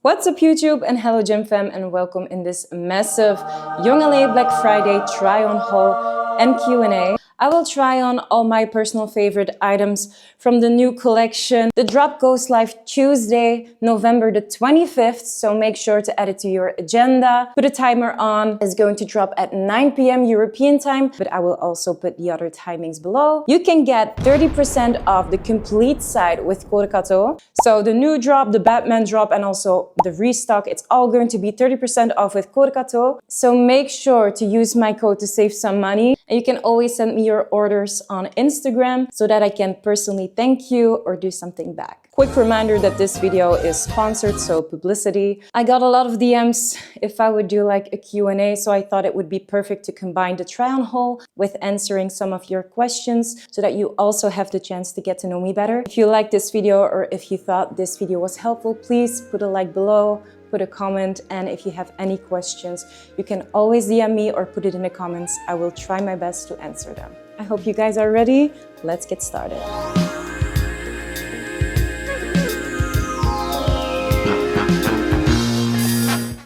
What's up YouTube and hello Gym Fam and welcome in this massive Youngla Black Friday try on haul and Q&A. I will try on all my personal favorite items from the new collection. The drop goes live Tuesday, November the 25th, so make sure to add it to your agenda. Put a timer on. It's going to drop at 9 p.m. European time, but I will also put the other timings below. You can get 30% off the complete site with code Kato. So the new drop, the Batman drop, and also the restock, it's all going to be 30% off with code Kato. So make sure to use my code to save some money. And you can always send me your orders on Instagram so that I can personally thank you or do something back. Quick reminder that this video is sponsored, so publicity. I got a lot of DMs if I would do like a Q&A, so I thought it would be perfect to combine the try on haul with answering some of your questions so that you also have the chance to get to know me better. If you liked this video or if you thought this video was helpful, please put a like below. Put a comment, and if you have any questions, you can always DM me or put it in the comments. I will try my best to answer them. I hope you guys are ready. Let's get started.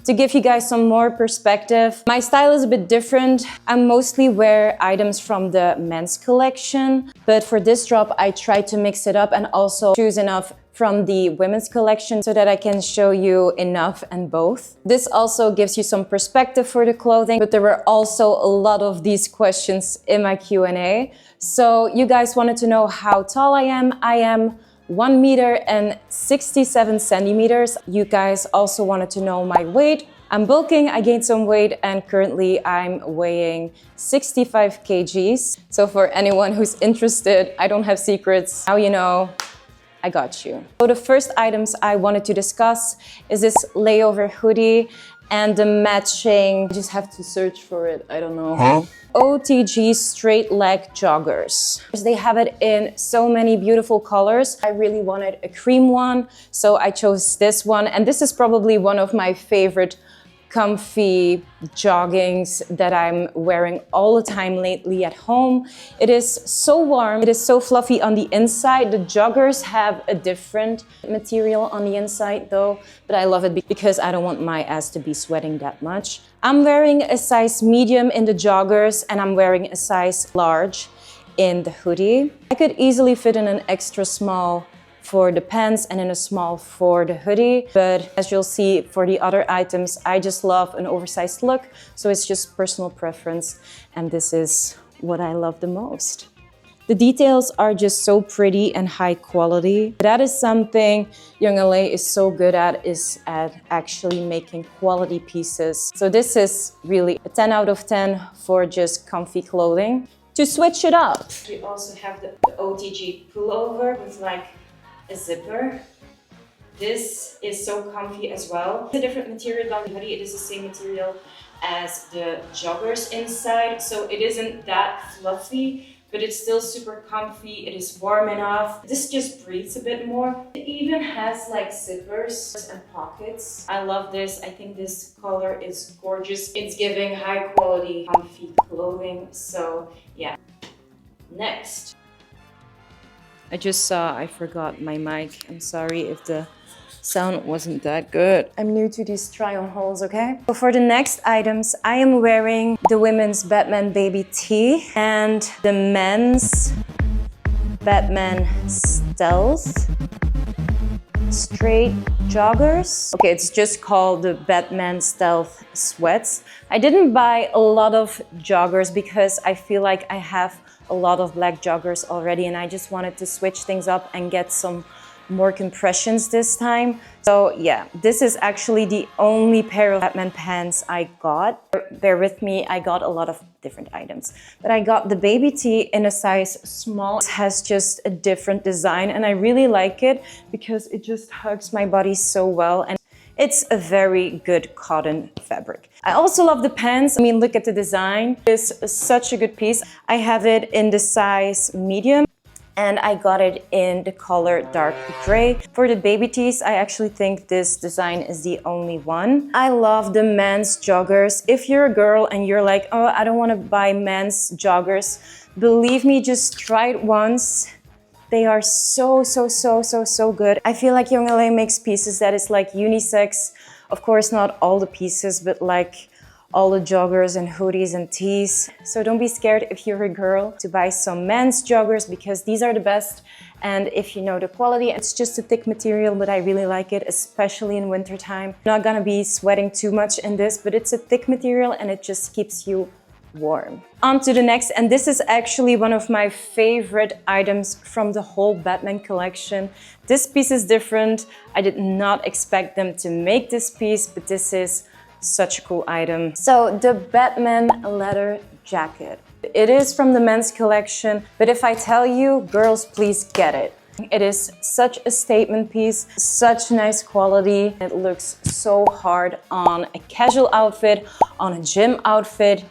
To give you guys some more perspective, my style is a bit different. I mostly wear items from the men's collection, but for this drop, I tried to mix it up and also choose enough from the women's collection so that I can show you enough and both. This also gives you some perspective for the clothing, but there were also a lot of these questions in my Q&A. So you guys wanted to know how tall I am. I am 1 meter and 67 centimeters. You guys also wanted to know my weight. I'm bulking, I gained some weight, and currently I'm weighing 65 kgs. So for anyone who's interested, I don't have secrets. Now you know. I got you. So the first items I wanted to discuss is this layover hoodie and the matching, I just have to search for it, I don't know. OTG straight leg joggers. They have it in so many beautiful colors. I really wanted a cream one, so I chose this one. And this is probably one of my favorite comfy joggings that I'm wearing all the time lately at home. It is so warm, it is so fluffy on the inside. The joggers have a different material on the inside though, but I love it because I don't want my ass to be sweating that much. I'm wearing a size medium in the joggers and I'm wearing a size large in the hoodie. I could easily fit in an extra small for the pants and in a small for the hoodie. But as you'll see for the other items, I just love an oversized look. So it's just personal preference. And this is what I love the most. The details are just so pretty and high quality. That is something Youngla is so good at, is at actually making quality pieces. So this is really a 10 out of 10 for just comfy clothing. To switch it up, you also have the OTG pullover with like a zipper. This is so comfy as well. It's a different material than the hoodie. It is the same material as the joggers inside, so it isn't that fluffy, but it's still super comfy. It is warm enough. This just breathes a bit more. It even has like zippers and pockets. I love this. I think this color is gorgeous. It's giving high quality comfy clothing. So yeah. Next, I just saw I forgot my mic. I'm sorry if the sound wasn't that good. I'm new to these try on hauls, okay? So for the next items, I am wearing the women's Batman baby tee and the men's Batman stealth straight joggers. Okay, it's just called the Batman stealth sweats. I didn't buy a lot of joggers because I feel like I have a lot of black joggers already and I just wanted to switch things up and get some more compressions this time. So yeah, this is actually the only pair of Batman pants I got. Bear with me, I got a lot of different items. But I got the baby tee in a size small. It has just a different design and I really like it because it just hugs my body so well. And it's a very good cotton fabric. I also love the pants. I mean, look at the design. It's such a good piece. I have it in the size medium and I got it in the color dark gray. For the baby tees, I actually think this design is the only one. I love the men's joggers. If you're a girl and you're like, oh, I don't want to buy men's joggers, believe me, just try it once. They are so good. I feel like Youngla makes pieces that is like unisex. Of course, not all the pieces, but like all the joggers and hoodies and tees. So don't be scared if you're a girl to buy some men's joggers, because these are the best. And if you know the quality, it's just a thick material, but I really like it, especially in wintertime. Not gonna be sweating too much in this, but it's a thick material and it just keeps you warm. On to the next, and this is actually one of my favorite items from the whole Batman collection. This piece is different. I did not expect them to make this piece, but this is such a cool item. So the Batman leather jacket. It is from the men's collection, but if I tell you, girls, please get it. It is such a statement piece, such nice quality. It looks so hard on a casual outfit, on a gym outfit.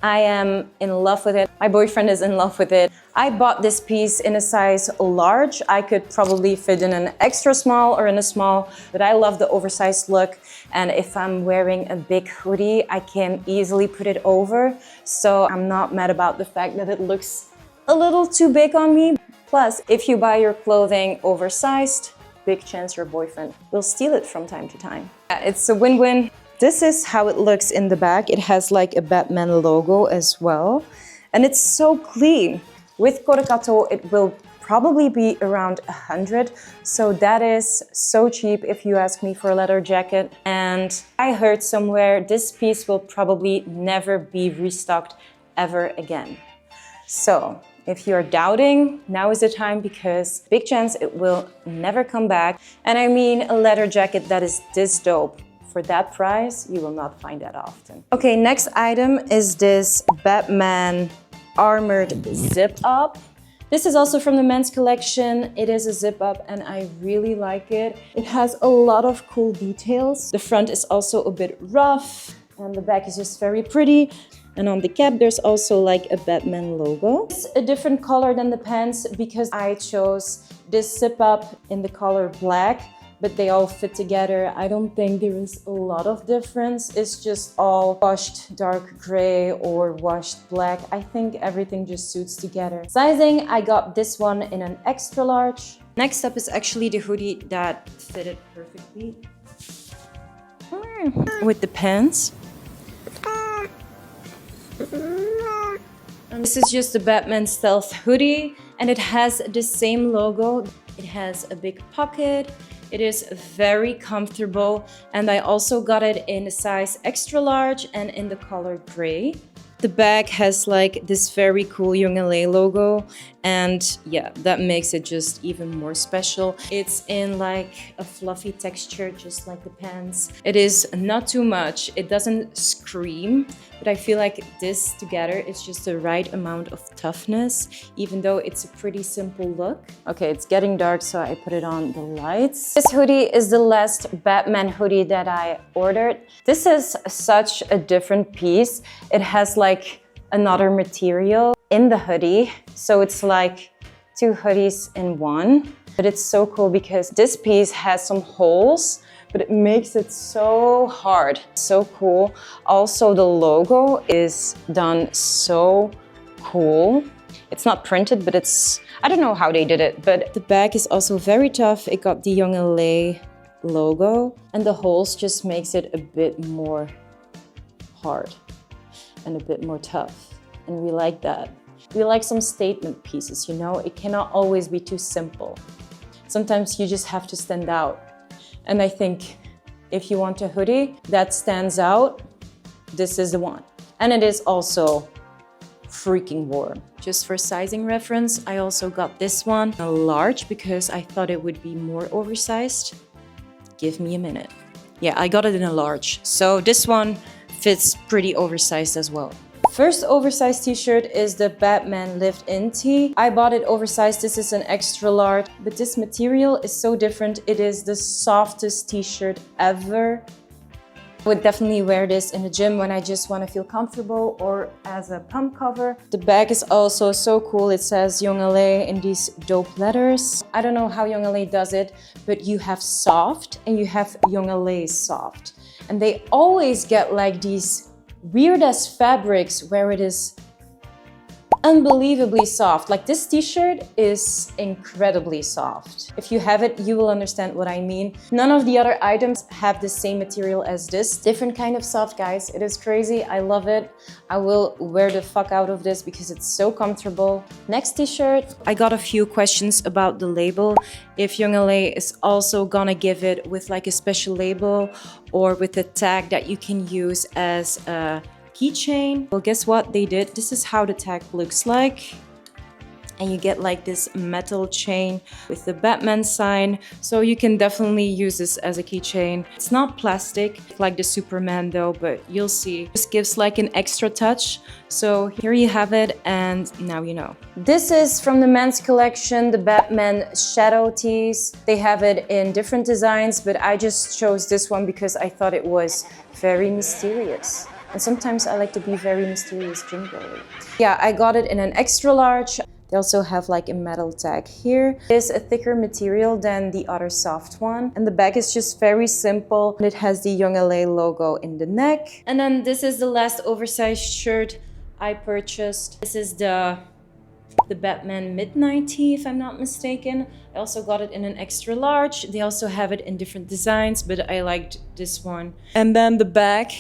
I am in love with it. My boyfriend is in love with it. I bought this piece in a size large. I could probably fit in an extra small or in a small, but I love the oversized look. And if I'm wearing a big hoodie, I can easily put it over. So I'm not mad about the fact that it looks a little too big on me. Plus, if you buy your clothing oversized, big chance your boyfriend will steal it from time to time. Yeah, it's a win-win. This is how it looks in the back. It has like a Batman logo as well. And it's so clean. With Kato, it will probably be around 100. So that is so cheap if you ask me for a leather jacket. And I heard somewhere this piece will probably never be restocked ever again. So if you're doubting, now is the time, because big chance it will never come back. And I mean a leather jacket that is this dope. For that price, you will not find that often. Okay, next item is this Batman armored zip up. This is also from the men's collection. It is a zip up and I really like it. It has a lot of cool details. The front is also a bit rough and the back is just very pretty. And on the cap, there's also like a Batman logo. It's a different color than the pants because I chose this zip up in the color black, but they all fit together. I don't think there is a lot of difference. It's just all washed dark gray or washed black. I think everything just suits together. Sizing, I got this one in an extra large. Next up is actually the hoodie that fitted perfectly with the pants. And this is just the Batman Stealth hoodie and it has the same logo. It has a big pocket. It is very comfortable and I also got it in a size extra large and in the color gray. The back has like this very cool Youngla logo and yeah, that makes it just even more special. It's in like a fluffy texture, just like the pants. It is not too much. It doesn't scream, but I feel like this together is just the right amount of toughness, even though it's a pretty simple look. Okay, it's getting dark, so I put it on the lights. This hoodie is the last Batman hoodie that I ordered. This is such a different piece. It has like another material in the hoodie. So it's like two hoodies in one. But it's so cool because this piece has some holes, but it makes it so hard. So cool. Also, the logo is done so cool. It's not printed, but it's, I don't know how they did it, but the back is also very tough. It got the Youngla logo and the holes just makes it a bit more hard and a bit more tough. And we like that. We like some statement pieces, you know? It cannot always be too simple. Sometimes you just have to stand out. And I think if you want a hoodie that stands out, this is the one. And it is also freaking warm. Just for sizing reference, I also got this one, a large, because I thought it would be more oversized. Give me a minute. Yeah, I got it in a large. So this one fits pretty oversized as well. First oversized t-shirt is the Batman lift-in tee. I bought it oversized. This is an extra large, but this material is so different. It is the softest t-shirt ever. I would definitely wear this in the gym when I just want to feel comfortable or as a pump cover. The back is also so cool. It says Youngla in these dope letters. I don't know how Youngla does it, but you have soft and you have Youngla soft. And they always get like these weird-ass fabrics where it is unbelievably soft. Like this t-shirt is incredibly soft. If you have it, you will understand what I mean. None of the other items have the same material as this. Different kind of soft, guys. It is crazy. I love it. I will wear the fuck out of this because it's so comfortable. Next t-shirt. I got a few questions about the label. If Youngla is also gonna give it with like a special label or with a tag that you can use as a keychain. Well, guess what they did? This is how the tag looks like. And you get like this metal chain with the Batman sign. So you can definitely use this as a keychain. It's not plastic like the Superman though, but you'll see. This gives like an extra touch. So here you have it, and now you know. This is from the men's collection, the Batman Shadow tees. They have it in different designs, but I just chose this one because I thought it was very mysterious. And sometimes I like to be very mysterious gym girly. Yeah, I got it in an extra large. They also have like a metal tag here. It is a thicker material than the other soft one. And the back is just very simple. It has the Youngla logo in the neck. And then this is the last oversized shirt I purchased. This is the Batman Midnight tee, if I'm not mistaken. I also got it in an extra large. They also have it in different designs, but I liked this one. And then the back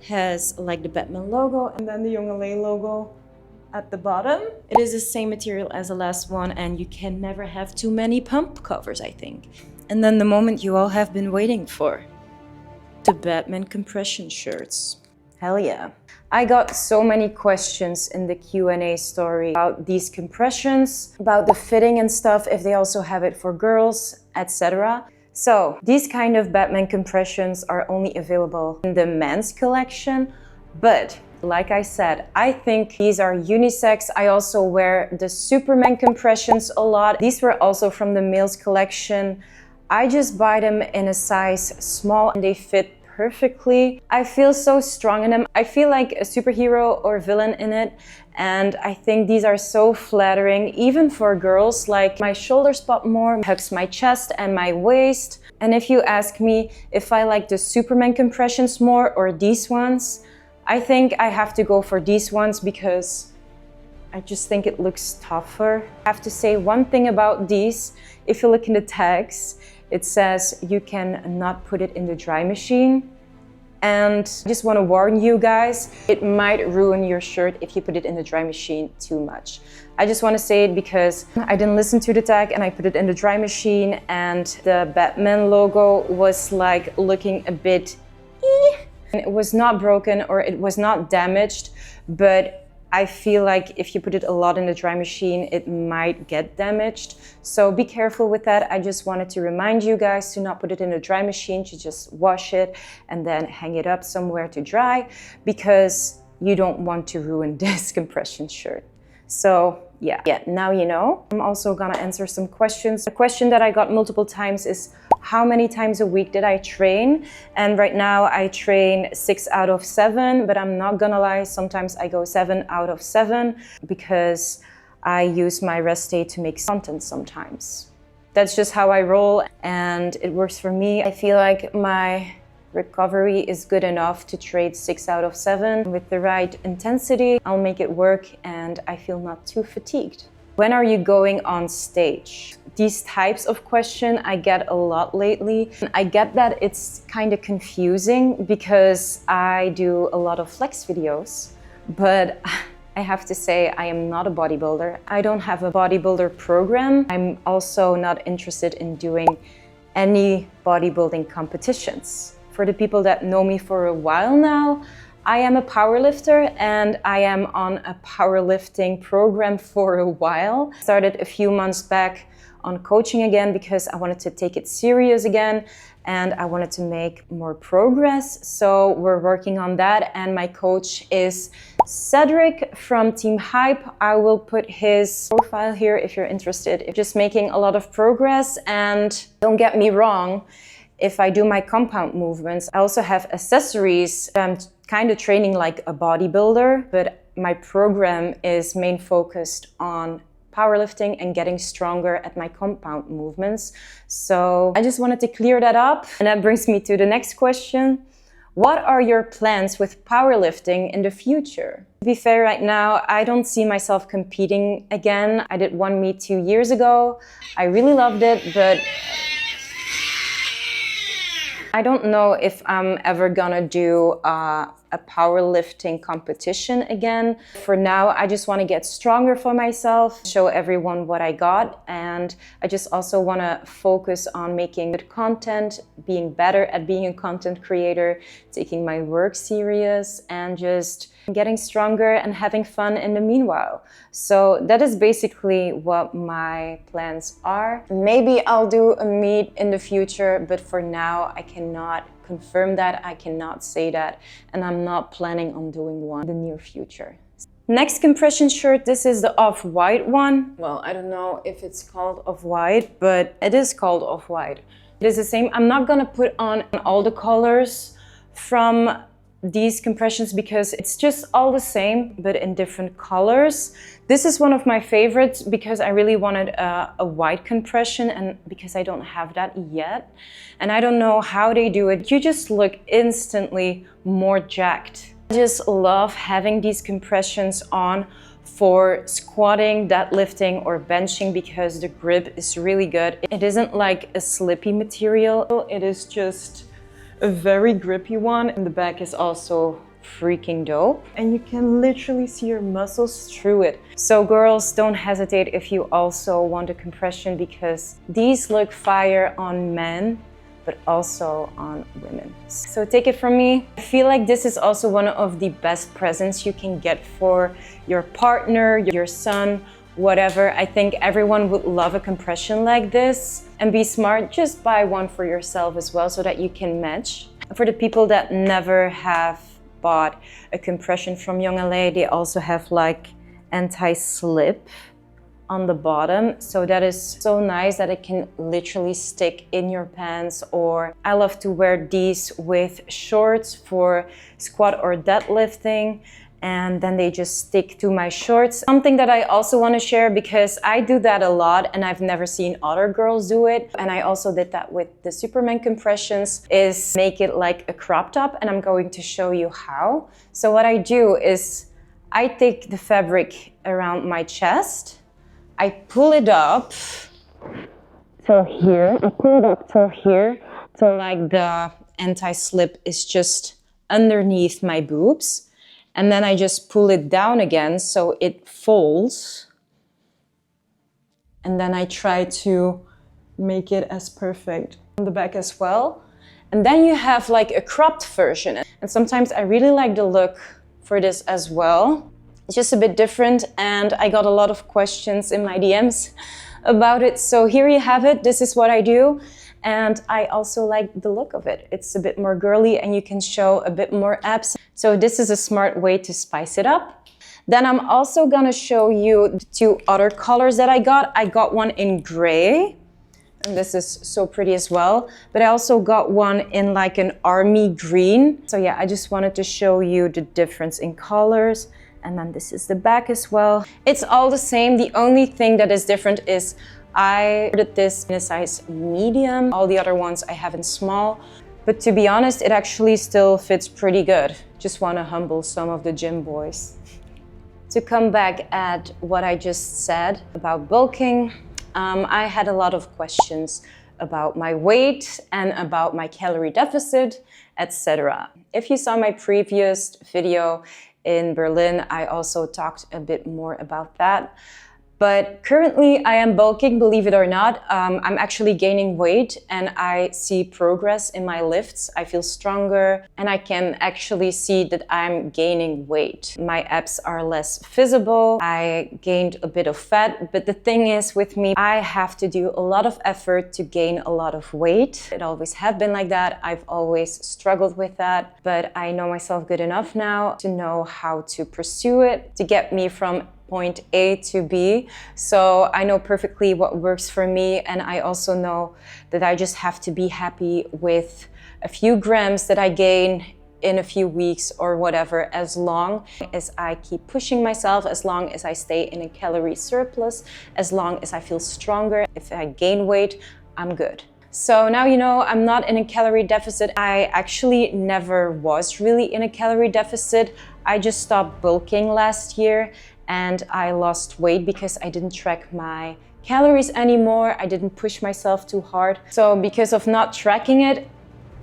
has like the Batman logo and then the Youngla logo at the bottom. It is the same material as the last one, and you can never have too many pump covers, I think. And then the moment you all have been waiting for. The Batman compression shirts. Hell yeah. I got so many questions in the Q&A story about these compressions, about the fitting and stuff, if they also have it for girls, etc. So these kind of Batman compressions are only available in the men's collection, but like I said, I think these are unisex. I also wear the Superman compressions a lot. These were also from the male's collection. I just buy them in a size small and they fit perfectly. I feel so strong in them. I feel like a superhero or villain in it. And I think these are so flattering, even for girls. Like my shoulder spot more, hugs my chest and my waist. And if you ask me if I like the Superman compressions more or these ones, I think I have to go for these ones because I just think it looks tougher. I have to say one thing about these. If you look in the tags, it says you can not put it in the dry machine. And I just want to warn you guys, it might ruin your shirt if you put it in the dry machine too much. I just want to say it because I didn't listen to the tag and I put it in the dry machine and the Batman logo was like looking a bit It was not broken or it was not damaged, but I feel like if you put it a lot in the dry machine, it might get damaged. So be careful with that. I just wanted to remind you guys to not put it in the dry machine, to just wash it and then hang it up somewhere to dry because you don't want to ruin this compression shirt. So yeah, now you know. I'm also gonna answer some questions. A question that I got multiple times is how many times a week did I train? And right now I train 6 out of 7, but I'm not gonna lie, sometimes I go 7 out of 7 because I use my rest day to make content sometimes. That's just how I roll and it works for me. I feel like my recovery is good enough to trade 6 out of 7. With the right intensity, I'll make it work and I feel not too fatigued. When are you going on stage? These types of questions I get a lot lately. I get that it's kind of confusing because I do a lot of flex videos, but I have to say I am not a bodybuilder. I don't have a bodybuilder program. I'm also not interested in doing any bodybuilding competitions. For the people that know me for a while now, I am a powerlifter and I am on a powerlifting program for a while. Started a few months back on coaching again because I wanted to take it serious again and I wanted to make more progress. So we're working on that and my coach is Cedric from Team Hype. I will put his profile here if you're interested. Just making a lot of progress, and don't get me wrong, if I do my compound movements, I also have accessories. I'm kind of training like a bodybuilder, but my program is main focused on powerlifting and getting stronger at my compound movements. So I just wanted to clear that up. And that brings me to the next question. What are your plans with powerlifting in the future? To be fair, right now, I don't see myself competing again. I did one meet 2 years ago. I really loved it, but I don't know if I'm ever gonna do a powerlifting competition again. For now, I just want to get stronger for myself, show everyone what I got, and I just also want to focus on making good content, being better at being a content creator, taking my work serious, and just getting stronger and having fun in the meanwhile. So that is basically what my plans are. Maybe I'll do a meet in the future, but for now I cannot confirm that, I cannot say that, and I'm not planning on doing one in the near future. Next compression shirt, this is the off-white one. Well, I don't know if it's called off-white, but it is called off-white. It is the same. I'm not gonna put on all the colors from these compressions because it's just all the same, but in different colors. This is one of my favorites because I really wanted a white compression, and because I don't have that yet. And I don't know how they do it. You just look instantly more jacked. I just love having these compressions on for squatting, deadlifting, or benching because the grip is really good. It isn't like a slippy material. It is just a very grippy one, and the back is also freaking dope, and you can literally see your muscles through it. So girls, don't hesitate if you also want a compression, because these look fire on men but also on women. So take it from me, I feel like this is also one of the best presents you can get for your partner, your son, whatever. I think everyone would love a compression like this. And be smart, just buy one for yourself as well so that you can match. For the people that never have bought a compression from Youngla, they also have like anti-slip on the bottom. So that is so nice that it can literally stick in your pants. Or I love to wear these with shorts for squat or deadlifting, and then they just stick to my shorts. Something that I also want to share, because I do that a lot and I've never seen other girls do it, and I also did that with the Superman compressions, is make it like a crop top, and I'm going to show you how. So what I do is I take the fabric around my chest, I pull it up till here, I pull it up till here, till like the anti-slip is just underneath my boobs. And then I just pull it down again so it folds. And then I try to make it as perfect on the back as well. And then you have like a cropped version. And sometimes I really like the look for this as well. It's just a bit different, and I got a lot of questions in my DMs about it. So here you have it. This is what I do. And I also like the look of it. It's a bit more girly and you can show a bit more abs. So this is a smart way to spice it up. Then I'm also gonna show you the two other colors that I got. I got one in gray, and this is so pretty as well. But I also got one in like an army green. So yeah, I just wanted to show you the difference in colors. And then this is the back as well. It's all the same. The only thing that is different is I ordered this in a size medium. All the other ones I have in small. But to be honest, it actually still fits pretty good. Just want to humble some of the gym boys. To come back at what I just said about bulking, I had a lot of questions about my weight and about my calorie deficit, etc. If you saw my previous video in Berlin, I also talked a bit more about that. But currently I am bulking, believe it or not. I'm actually gaining weight and I see progress in my lifts. I feel stronger and I can actually see that I'm gaining weight. My abs are less visible. I gained a bit of fat, but the thing is with me, I have to do a lot of effort to gain a lot of weight. It always have been like that. I've always struggled with that, but I know myself good enough now to know how to pursue it, to get me from point A to B. So I know perfectly what works for me, and I also know that I just have to be happy with a few grams that I gain in a few weeks or whatever, as long as I keep pushing myself, as long as I stay in a calorie surplus, as long as I feel stronger. If I gain weight, I'm good. So now you know I'm not in a calorie deficit. I actually never was really in a calorie deficit. I just stopped bulking last year and I lost weight because I didn't track my calories anymore. I didn't push myself too hard. So because of not tracking it,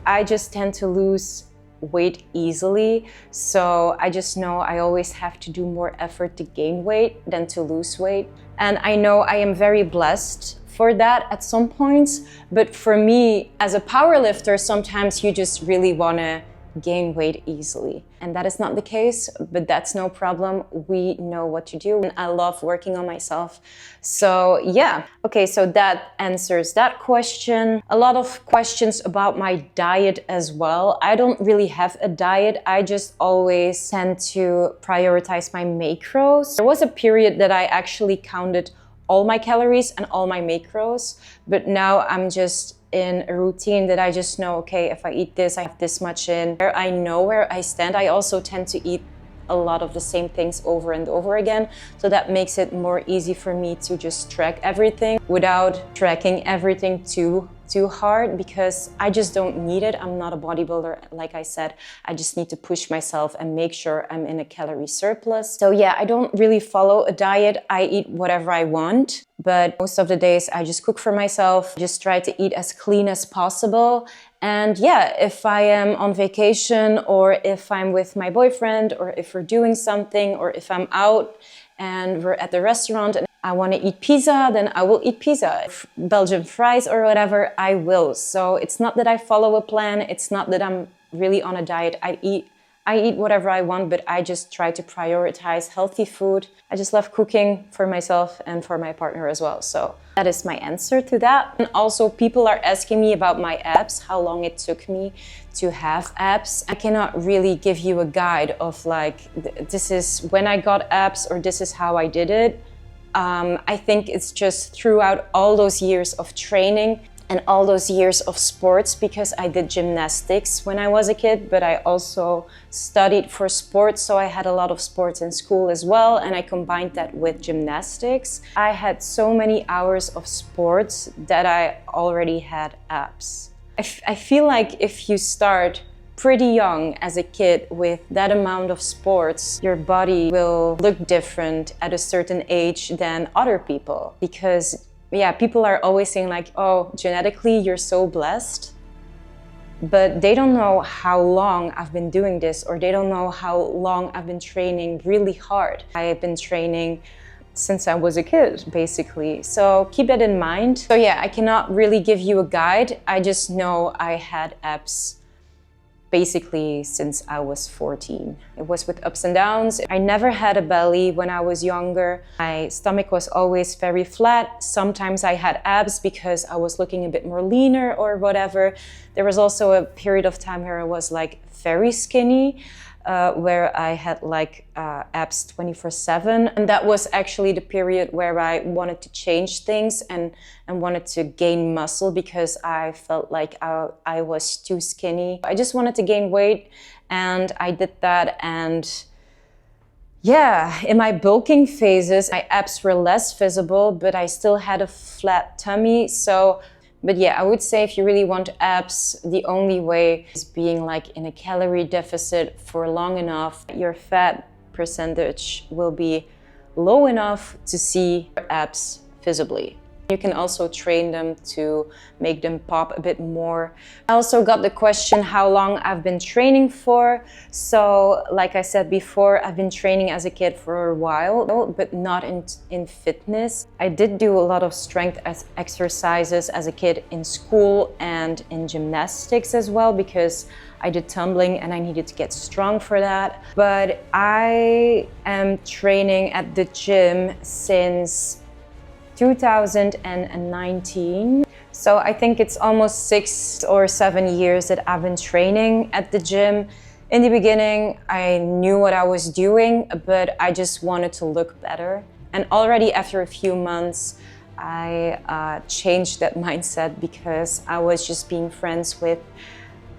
I just tend to lose weight easily. So I just know I always have to do more effort to gain weight than to lose weight. And I know I am very blessed for that at some points. But for me, as a powerlifter, sometimes you just really want to gain weight easily. And that is not the case, but that's no problem. We know what to do. And I love working on myself. So yeah, okay, so that answers that question. A lot of questions about my diet as well. I don't really have a diet. I just always tend to prioritize my macros. There was a period that I actually counted all my calories and all my macros, but now I'm just in a routine that I just know, okay, if I eat this, I have this much in. I know where I stand. I also tend to eat a lot of the same things over and over again. So that makes it more easy for me to just track everything without tracking everything too hard, because I just don't need it. I'm not a bodybuilder, like I said. I just need to push myself and make sure I'm in a calorie surplus. So yeah, I don't really follow a diet. I eat whatever I want, but most of the days I just cook for myself, just try to eat as clean as possible. And yeah, if I am on vacation or if I'm with my boyfriend or if we're doing something or if I'm out and we're at the restaurant and I want to eat pizza, then I will eat pizza. If Belgian fries or whatever, I will. So it's not that I follow a plan. It's not that I'm really on a diet. I eat whatever I want, but I just try to prioritize healthy food. I just love cooking for myself and for my partner as well. So that is my answer to that. And also people are asking me about my abs, how long it took me to have abs. I cannot really give you a guide of like, this is when I got abs or this is how I did it. I think it's just throughout all those years of training and all those years of sports, because I did gymnastics when I was a kid, but I also studied for sports. So I had a lot of sports in school as well. And I combined that with gymnastics. I had so many hours of sports that I already had abs. I feel like if you start pretty young as a kid with that amount of sports, your body will look different at a certain age than other people. Because yeah, people are always saying like, oh, genetically you're so blessed, but they don't know how long I've been doing this, or they don't know how long I've been training really hard. I have been training since I was a kid, basically. So keep that in mind. So yeah, I cannot really give you a guide. I just know I had abs basically since I was 14. It was with ups and downs. I never had a belly when I was younger. My stomach was always very flat. Sometimes I had abs because I was looking a bit more leaner or whatever. There was also a period of time where I was like very skinny, where I had like abs 24/7. And that was actually the period where I wanted to change things and wanted to gain muscle because I felt like I was too skinny. I just wanted to gain weight and I did that. And yeah, in my bulking phases, my abs were less visible, but I still had a flat tummy. But yeah, I would say if you really want abs, the only way is being like in a calorie deficit for long enough. Your fat percentage will be low enough to see your abs visibly. You can also train them to make them pop a bit more. I also got the question how long I've been training for. So like I said before, I've been training as a kid for a while, but not in fitness. I did do a lot of strength exercises as a kid in school and in gymnastics as well, because I did tumbling and I needed to get strong for that. But I am training at the gym since 2019. So I think it's almost 6 or 7 years that I've been training at the gym. In the beginning, I knew what I was doing, but I just wanted to look better. And already after a few months, I changed that mindset because I was just being friends with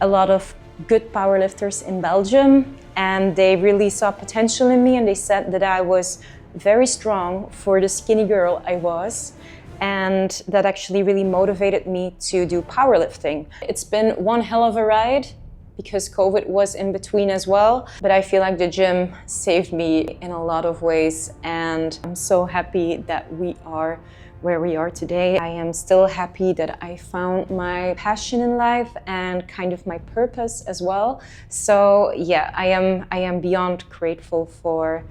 a lot of good powerlifters in Belgium, and they really saw potential in me, and they said that I was very strong for the skinny girl I was. and that actually really motivated me to do powerlifting. It's been one hell of a ride because COVID was in between as well, but I feel like the gym saved me in a lot of ways, and I'm so happy that we are where we are today. I am still happy that I found my passion in life and kind of my purpose as well. So yeah, I am beyond grateful for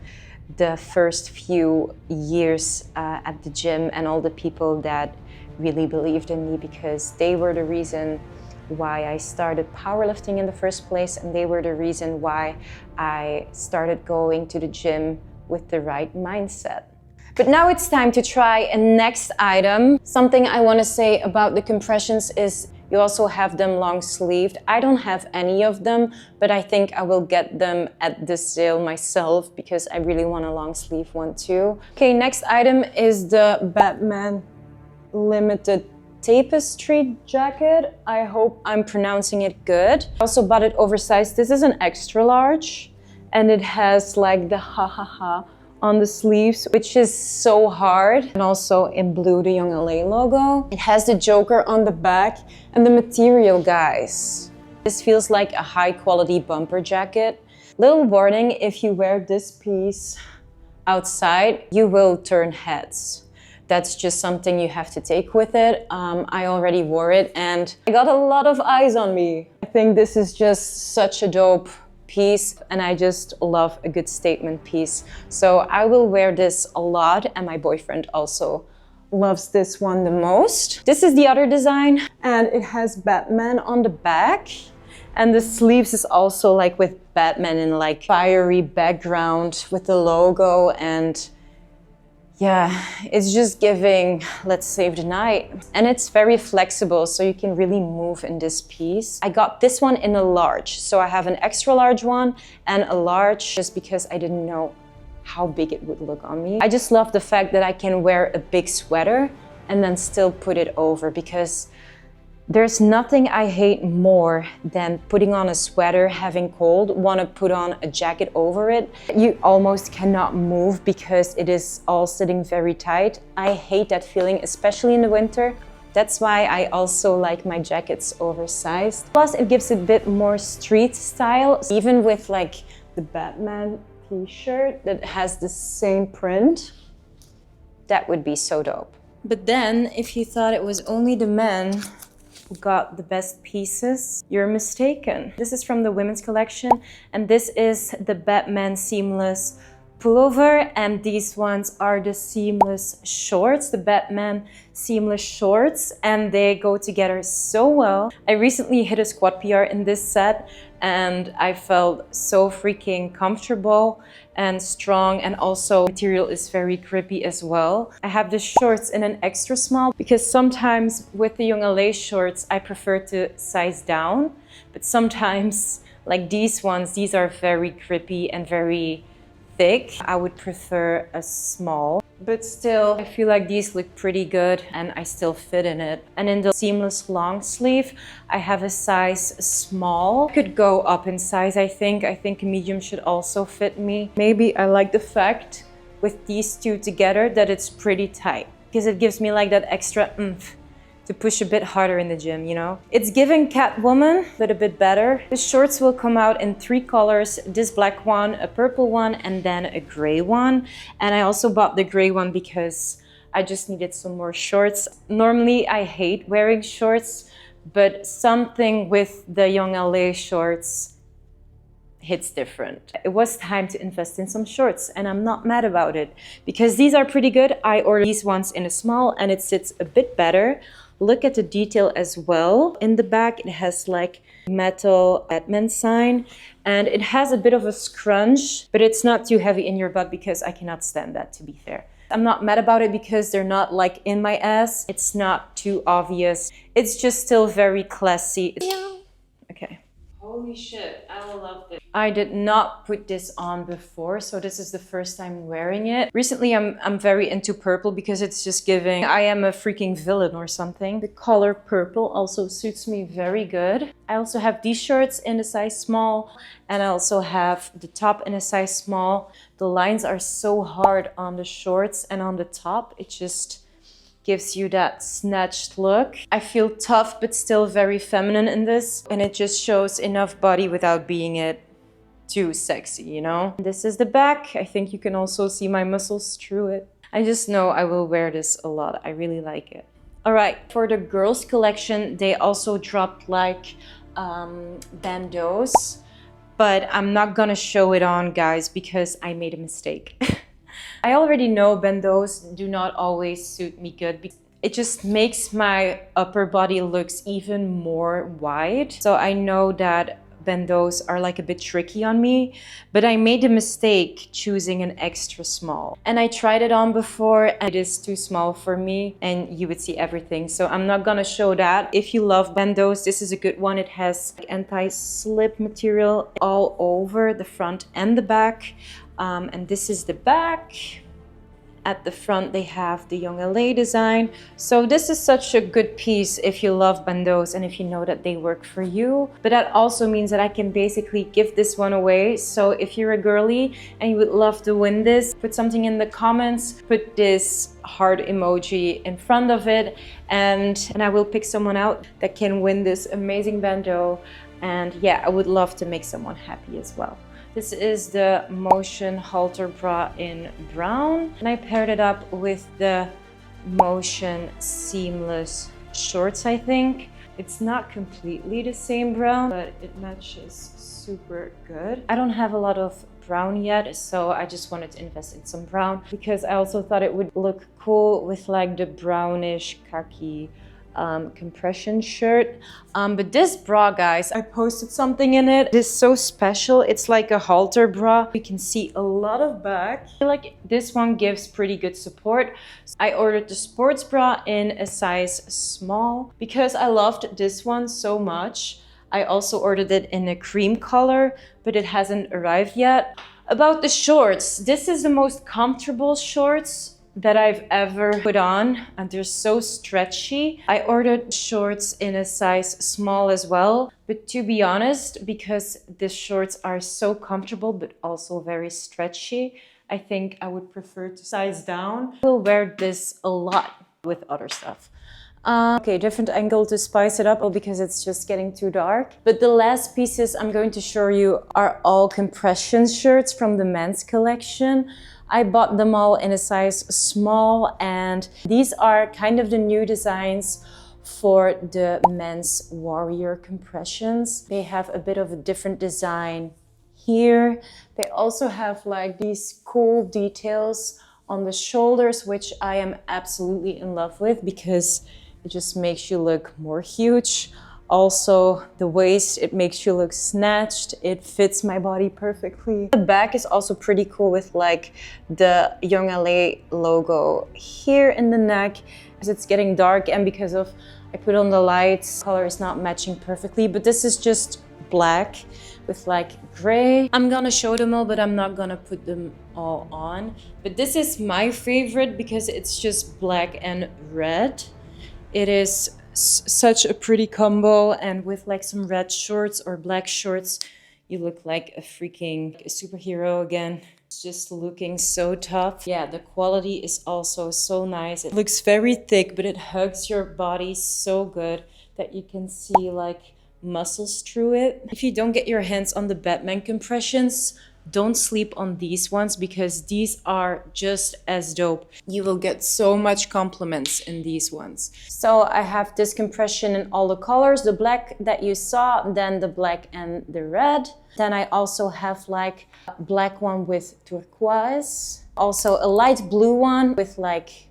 the first few years at the gym and all the people that really believed in me, because they were the reason why I started powerlifting in the first place, and they were the reason why I started going to the gym with the right mindset. But now it's time to try a next item. Something I want to say about the compressions is you also have them long sleeved. I don't have any of them, but I think I will get them at the sale myself because I really want a long sleeve one too. Okay, next item is the Batman limited Tapestry jacket. I hope I'm pronouncing it good. I also bought it oversized. This is an extra large, and it has like the ha ha ha on the sleeves, which is so hard. And also in blue, the Youngla logo. It has the jogger on the back, and the material, guys. This feels like a high quality bumper jacket. Little warning, if you wear this piece outside, you will turn heads. That's just something you have to take with it. I already wore it and I got a lot of eyes on me. I think this is just such a dope piece, and I just love a good statement piece. So I will wear this a lot, and my boyfriend also loves this one the most. This is the other design, and it has Batman on the back, and the sleeves is also like with Batman in like fiery background with the logo, and yeah, it's just giving, let's save the night. And it's very flexible, so you can really move in this piece. I got this one in a large, so I have an extra large one and a large just because I didn't know how big it would look on me. I just love the fact that I can wear a big sweater and then still put it over, because there's nothing I hate more than putting on a sweater, having cold, want to put on a jacket over it. You almost cannot move because it is all sitting very tight. I hate that feeling, especially in the winter. That's why I also like my jackets oversized. Plus, it gives a bit more street style, even with like the Batman t-shirt that has the same print. That would be so dope. But then, if you thought it was only the men who got the best pieces, you're mistaken. This is from the women's collection, and this is the Batman seamless pullover, and these ones are the seamless shorts, the Batman seamless shorts, and they go together so well. I recently hit a squat PR in this set, and I felt so freaking comfortable and strong, and also material is very grippy as well. I have the shorts in an extra small because sometimes with the Youngla shorts I prefer to size down, but sometimes like these ones, these are very grippy and very thick. I would prefer a small, but still I feel like these look pretty good and I still fit in it. And in the seamless long sleeve, I have a size small. Could go up in size, I think. I think medium should also fit me. Maybe I like the fact with these two together that it's pretty tight, because it gives me like that extra oomph to push a bit harder in the gym, you know? It's giving Catwoman, but a bit better. The shorts will come out in 3 colors, this black one, a purple one, and then a gray one. And I also bought the gray one because I just needed some more shorts. Normally I hate wearing shorts, but something with the Youngla shorts hits different. It was time to invest in some shorts, and I'm not mad about it because these are pretty good. I ordered these ones in a small and it sits a bit better. Look at the detail as well. In the back, it has like metal Batman sign, and it has a bit of a scrunch, but it's not too heavy in your butt because I cannot stand that, to be fair. I'm not mad about it because they're not like in my ass. It's not too obvious. It's just still very classy. Okay. Holy shit, I love this. I did not put this on before, so this is the first time wearing it. Recently, I'm very into purple because it's just giving I am a freaking villain or something. The color purple also suits me very good. I also have these shorts in a size small, and I also have the top in a size small. The lines are so hard on the shorts and on the top. It just gives you that snatched look. I feel tough but still very feminine in this, and it just shows enough body without being it too sexy, you know? This is the back. I think you can also see my muscles through it. I just know I will wear this a lot. I really like it. All right, for the girls collection, they also dropped like bandeaus, but I'm not gonna show it on, guys, because I made a mistake. I already know bandeaus do not always suit me good. It just makes my upper body looks even more wide. So I know that bandeaus are like a bit tricky on me, but I made a mistake choosing an extra small. And I tried it on before and it is too small for me and you would see everything. So I'm not gonna show that. If you love bandeaus, this is a good one. It has anti-slip material all over the front and the back. And this is the back. At the front, they have the Youngla design. So this is such a good piece if you love bandeaus and if you know that they work for you. But that also means that I can basically give this one away. So if you're a girly and you would love to win this, put something in the comments, put this heart emoji in front of it, and I will pick someone out that can win this amazing bandeau. And yeah, I would love to make someone happy as well. This is the Motion halter bra in brown, and I paired it up with the Motion seamless shorts, I think. It's not completely the same brown, but it matches super good. I don't have a lot of brown yet, so I just wanted to invest in some brown because I also thought it would look cool with like the brownish khaki compression shirt. But this bra, guys, I posted something in it. It is so special. It's like a halter bra. You can see a lot of back. I feel like this one gives pretty good support. I ordered the sports bra in a size small because I loved this one so much. I also ordered it in a cream color, but it hasn't arrived yet. About the shorts, this is the most comfortable shorts that I've ever put on, and they're so stretchy. I ordered shorts in a size small as well, but to be honest, because the shorts are so comfortable but also very stretchy, I think I would prefer to size down. I will wear this a lot with other stuff. Okay, different angle to spice it up because it's just getting too dark. But the last pieces I'm going to show you are all compression shirts from the men's collection. I bought them all in a size small, and these are kind of the new designs for the men's warrior compressions. They have a bit of a different design here. They also have like these cool details on the shoulders, which I am absolutely in love with because it just makes you look more huge. Also, the waist, it makes you look snatched. It fits my body perfectly. The back is also pretty cool with like the Youngla logo here in the neck. As it's getting dark and because of I put on the lights, color is not matching perfectly, but this is just black with like gray. I'm gonna show them all, but I'm not gonna put them all on. But this is my favorite because it's just black and red. It is such a pretty combo, and with like some red shorts or black shorts, you look like a freaking superhero again. It's just looking so tough. Yeah, the quality is also so nice. It looks very thick, but it hugs your body so good that you can see like muscles through it. If you don't get your hands on the Batman compressions, don't sleep on these ones because these are just as dope. You will get so much compliments in these ones. So I have this compression in all the colors, the black that you saw, then the black and the red. Then I also have like a black one with turquoise. Also a light blue one with like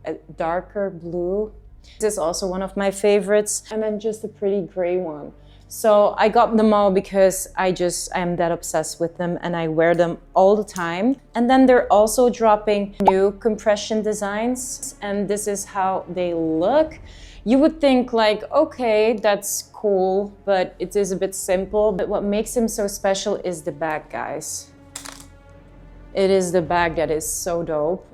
a darker blue. This is also one of my favorites. And then just a pretty gray one. So I got them all because I am that obsessed with them and I wear them all the time. And then they're also dropping new compression designs, and this is how they look. You would think like, okay, that's cool, but it is a bit simple. But what makes them so special is the bag, guys. It is the bag that is so dope.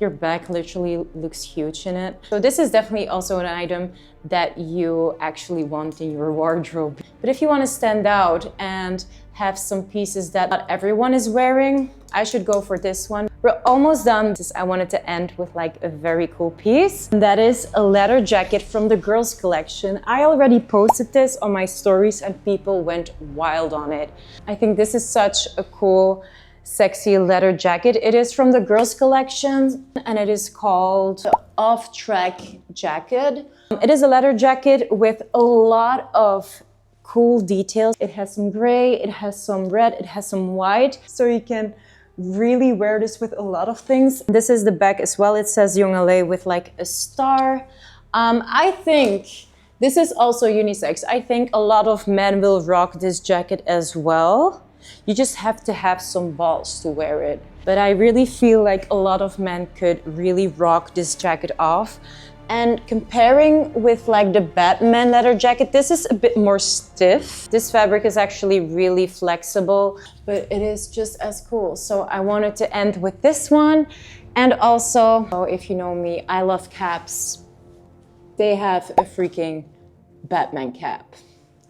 Your back literally looks huge in it. So this is definitely also an item that you actually want in your wardrobe. But if you want to stand out and have some pieces that not everyone is wearing, I should go for this one. We're almost done. I wanted to end with like a very cool piece. And that is a leather jacket from the girls collection. I already posted this on my stories and people went wild on it. I think this is such a cool, sexy leather jacket. It is from the girls collection and it is called the Off-Track Jacket. It is a leather jacket with a lot of cool details. It has some gray, it has some red, it has some white, so you can really wear this with a lot of things. This is the back as well. It says Youngla with like a star. I think this is also unisex. I think a lot of men will rock this jacket as well. You just have to have some balls to wear it. But I really feel like a lot of men could really rock this jacket off. And comparing with like the Batman leather jacket, this is a bit more stiff. This fabric is actually really flexible, but it is just as cool. So I wanted to end with this one. And also, if you know me, I love caps. They have a freaking Batman cap.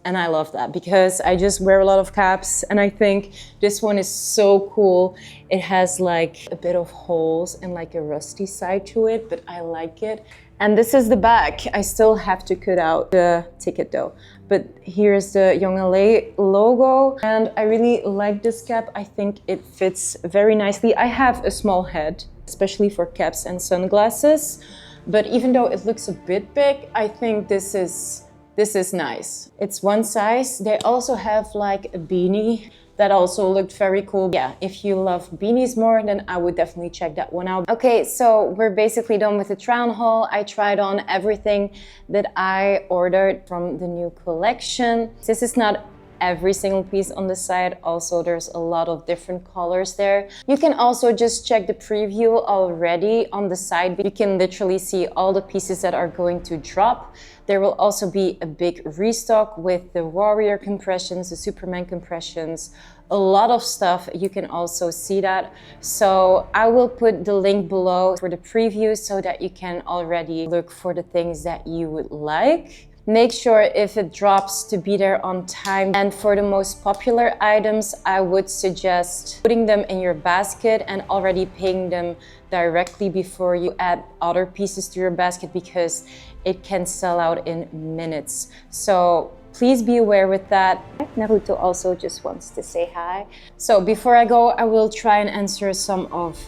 And I love that because I just wear a lot of caps and I think this one is so cool. It has like a bit of holes and like a rusty side to it, but I like it. And this is the back. I still have to cut out the ticket though. But here's the Youngla logo and I really like this cap. I think it fits very nicely. I have a small head, especially for caps and sunglasses. But even though it looks a bit big, I think this is nice. It's one size. They also have like a beanie that also looked very cool. Yeah, if you love beanies more, then I would definitely check that one out. Okay, so we're basically done with the try-on haul. I tried on everything that I ordered from the new collection. This is not every single piece on the site. Also, there's a lot of different colors there. You can also just check the preview already on the site. You can literally see all the pieces that are going to drop. There will also be a big restock with the Warrior compressions, the Superman compressions, a lot of stuff. You can also see that. So I will put the link below for the preview so that you can already look for the things that you would like. Make sure if it drops to be there on time. And for the most popular items, I would suggest putting them in your basket and already paying them directly before you add other pieces to your basket because it can sell out in minutes. So please be aware with that. Naruto also just wants to say hi. So before I go, I will try and answer some of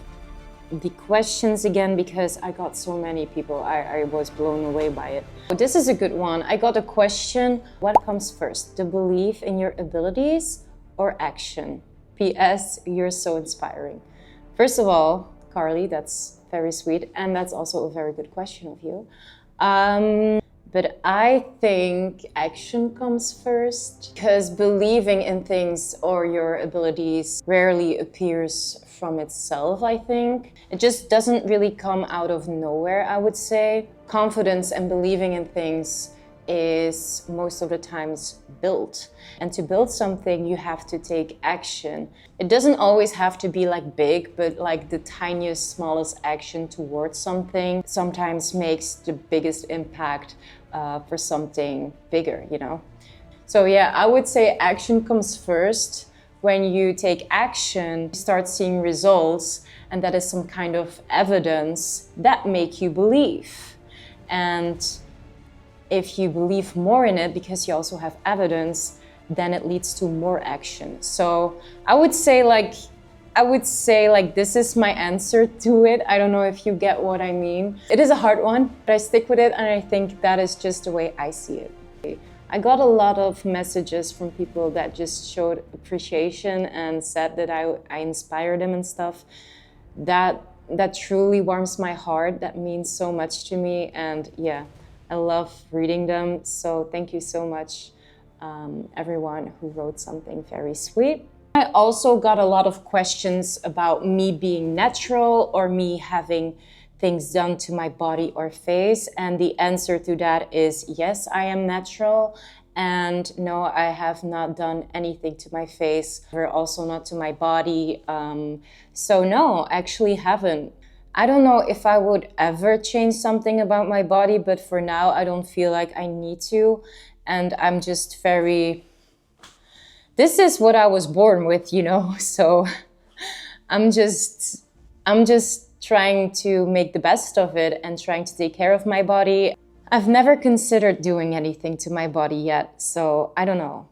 the questions again because I got so many people. I was blown away by it. This is a good one. I got a question. What comes first, the belief in your abilities or action? P.S. You're so inspiring. First of all, Carly, that's very sweet. And that's also a very good question of you. But I think action comes first because believing in things or your abilities rarely appears from itself, I think. It just doesn't really come out of nowhere, I would say. Confidence and believing in things is most of the times built. And to build something, you have to take action. It doesn't always have to be like big, but like the tiniest, smallest action towards something sometimes makes the biggest impact for something bigger, you know? So yeah, I would say action comes first. When you take action, you start seeing results, and that is some kind of evidence that make you believe. And if you believe more in it because you also have evidence, then it leads to more action. So I would say like this is my answer to it. I don't know if you get what I mean. It is a hard one, but I stick with it, and I think that is just the way I see it. I got a lot of messages from people that just showed appreciation and said that I inspired them and stuff. That truly warms my heart. That means so much to me, and yeah, I love reading them. So thank you so much, everyone who wrote something very sweet. I also got a lot of questions about me being natural or me having things done to my body or face, and the answer to that is yes, I am natural, and no, I have not done anything to my face or also not to my body. So no, actually haven't. I don't know if I would ever change something about my body, but for now I don't feel like I need to. And I'm just this is what I was born with, you know, so I'm just trying to make the best of it and trying to take care of my body. I've never considered doing anything to my body yet, so I don't know.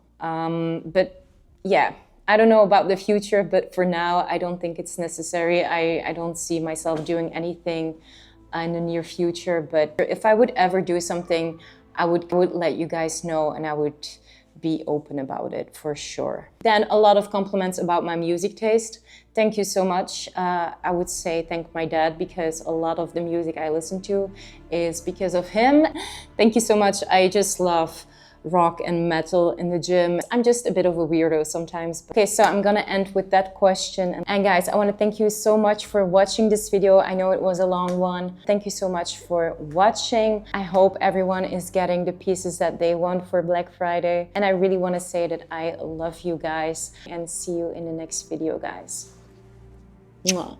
But yeah, I don't know about the future, but for now, I don't think it's necessary. I don't see myself doing anything in the near future, but if I would ever do something, I would let you guys know, and I would be open about it for sure. Then a lot of compliments about my music taste. Thank you so much. I would say thank my dad, because a lot of the music I listen to is because of him. Thank you so much. I just love rock and metal in the gym. I'm just a bit of a weirdo sometimes. Okay, so I'm gonna end with that question. And guys, I want to thank you so much for watching this video. I know it was a long one. Thank you so much for watching. I hope everyone is getting the pieces that they want for Black Friday. And I really want to say that I love you guys, and see you in the next video, guys. Mwah.